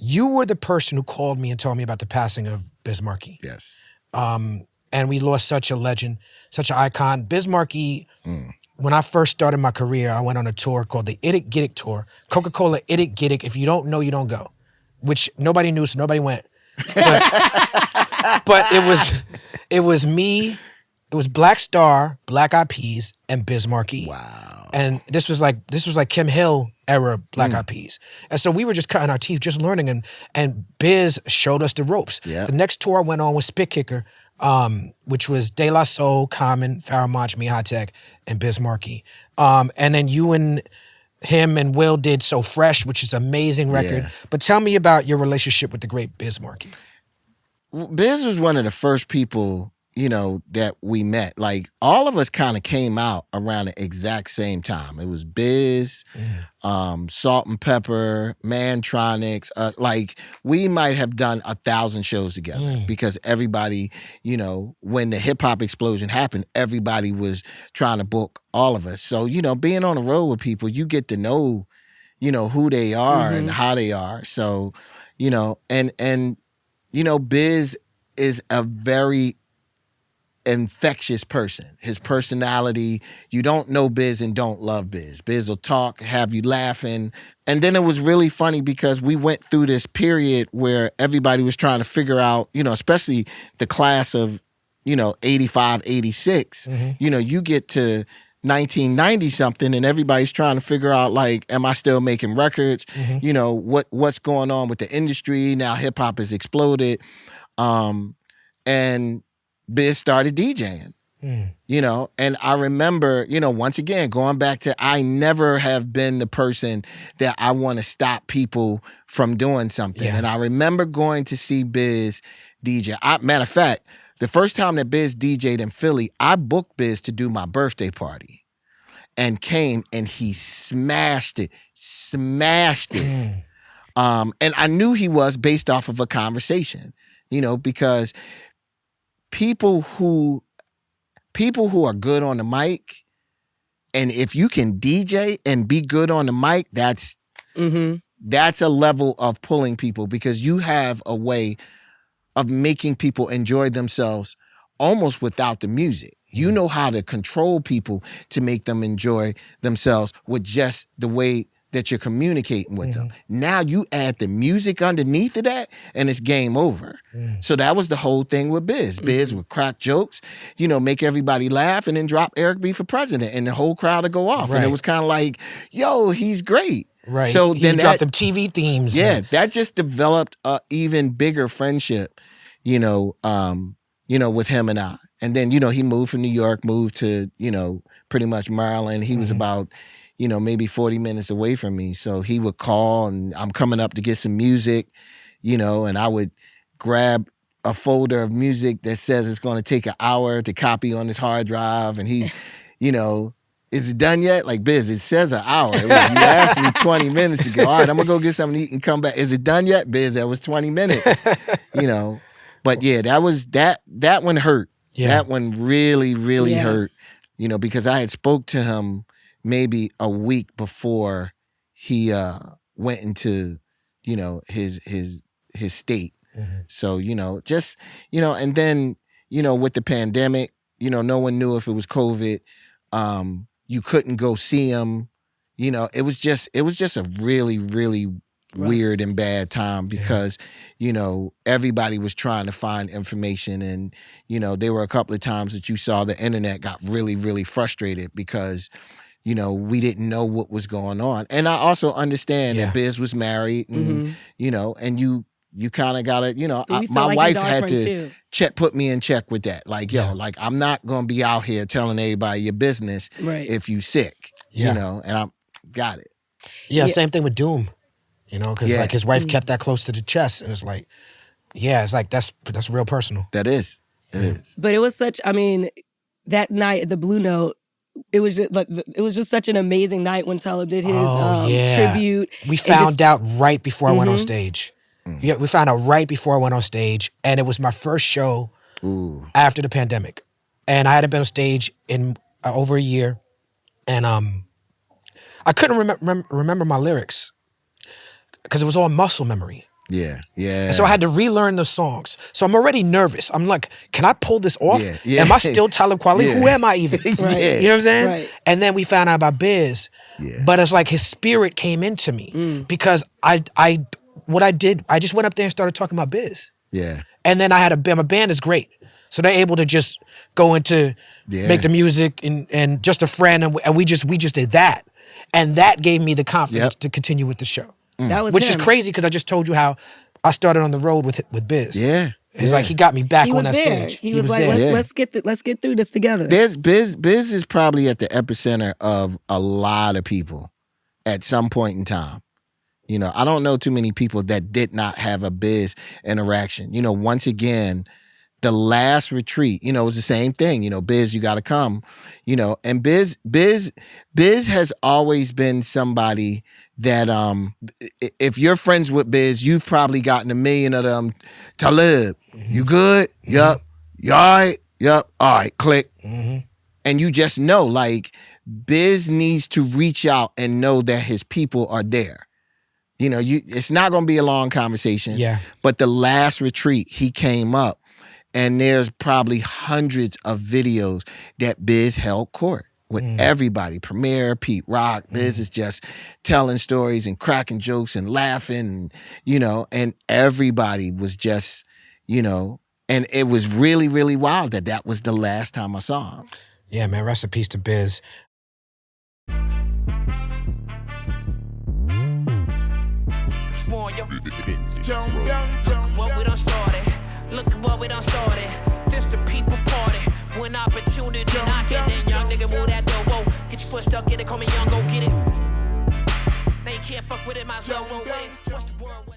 you were the person who called me and told me about the passing of Biz Markie. Yes. And we lost such a legend, such an icon. Biz Markie, when I first started my career, I went on a tour called the It It Get It Tour. Coca-Cola It It Get It. If you don't know, you don't go. Which nobody knew, so nobody went. But it was me, it was Black Star, Black Eyed Peas, and Biz Markie. Wow. And this was like Kim Hill era Black Eyed Peas. And so we were just cutting our teeth, just learning, and Biz showed us the ropes. Yeah. The next tour I went on was Spit Kicker, which was De La Soul, Common, Pharoah Monch, Me High Tech, and Biz Markie. And then you and him and Will did So Fresh, which is an amazing record. Yeah. But tell me about your relationship with the great Biz Markie. Biz was one of the first people, you know, that we met. Like, all of us kind of came out around the exact same time. It was Biz, Salt and Pepper, Mantronics. Like, we might have done 1,000 shows together because everybody, you know, when the hip-hop explosion happened, everybody was trying to book all of us. So, you know, being on the road with people, you get to know, you know, who they are and how they are. So, you know, and you know, Biz is a very infectious person. His personality, you don't know Biz and don't love Biz. Biz will talk, have you laughing. And then it was really funny because we went through this period where everybody was trying to figure out, you know, especially the class of, you know, 85, 86. You know, you get to 1990 something and everybody's trying to figure out, like, am I still making records? You know, what's going on with the industry? Now hip hop has exploded. And Biz started DJing, you know, and I remember, you know, once again, going back to, I never have been the person that I want to stop people from doing something. Yeah. And I remember going to see Biz DJ. Matter of fact, the first time that Biz DJ'd in Philly, I booked Biz to do my birthday party and came and he smashed it. And I knew he was based off of a conversation, you know, because people who are good on the mic, and if you can DJ and be good on the mic, that's a level of pulling people, because you have a way of making people enjoy themselves almost without the music. You know how to control people to make them enjoy themselves with just the way that you're communicating with them. Now you add the music underneath of that and it's game over. So that was the whole thing with Biz. Biz would crack jokes, you know, make everybody laugh, and then drop Eric B for president and the whole crowd would go off. And it was kind of like, yo, he's great. Right. So he then dropped them TV themes. Yeah, that just developed a even bigger friendship, you know, with him and I. And then, you know, he moved from New York, moved to, you know, pretty much Maryland. He was about, you know, maybe 40 minutes away from me. So he would call and I'm coming up to get some music, you know, and I would grab a folder of music that says it's going to take an hour to copy on his hard drive. And he's, you know, is it done yet? Like, Biz, it says an hour. You asked me 20 minutes ago. All right, I'm going to go get something to eat and come back. Is it done yet? Biz, that was 20 minutes, you know. But yeah, that one hurt. Yeah. That one really, really hurt, you know, because I had spoke to him maybe a week before he went into, you know, his state. So, you know, just, you know, and then, you know, with the pandemic, you know, no one knew if it was COVID. You couldn't go see him. You know, it was just a really, really weird and bad time because, you know, everybody was trying to find information, and, you know, there were a couple of times that you saw the internet got really, really frustrated because, you know, we didn't know what was going on. And I also understand that Biz was married and, you know, and you kind of got to, you know, my wife had to put me in check with that. Like, yo, like, I'm not going to be out here telling everybody your business if you sick, you know, and I got it. Yeah, same thing with Doom. You know, because like his wife kept that close to the chest, and it's like, it's like that's real personal. That is, it is. But it was such. I mean, that night at the Blue Note, it was just such an amazing night when Talib did his tribute. We found out right before I went on stage. Yeah, we found out right before I went on stage, and it was my first show after the pandemic, and I hadn't been on stage in over a year, and I couldn't remember my lyrics. Because it was all muscle memory. Yeah, yeah. And so I had to relearn the songs. So I'm already nervous. I'm like, can I pull this off? Yeah, yeah. Am I still Talib Kweli? Yeah. Who am I even? Right. You know what I'm saying? Right. And then we found out about Biz. Yeah. But it's like his spirit came into me because what I did, I just went up there and started talking about Biz. Yeah. And then I had my band is great. So they're able to just go into make the music and just a friend and we just did that. And that gave me the confidence to continue with the show. That was Which him. is crazy because I just told you how I started on the road with Biz. Yeah. It's like he got me back He on was that there. stage. He was like, there. let's get through this together. Biz is probably at the epicenter of a lot of people at some point in time. You know, I don't know too many people that did not have a Biz interaction. You know, once again, the last retreat, you know, it was the same thing. You know, Biz, you got to come. You know, and Biz has always been somebody that if you're friends with Biz, you've probably gotten a million of them. Talib, you good? Yup. You all right? Yup. All right. Click. And you just know, like, Biz needs to reach out and know that his people are there. You know, it's not going to be a long conversation. Yeah. But the last retreat, he came up, and there's probably hundreds of videos that Biz held court with everybody. Premier, Pete Rock, Biz is just telling stories and cracking jokes and laughing, and, you know, and everybody was just, you know, and it was really, really wild that was the last time I saw him. Yeah, man, rest in peace to Biz. What we done started. Look at what we done started. This the people party. When opportunity knocking, then young nigga move that door. Whoa, get your foot stuck in it, call me young, go get it. Now you can't fuck with it, might as well roll with it. What's the word?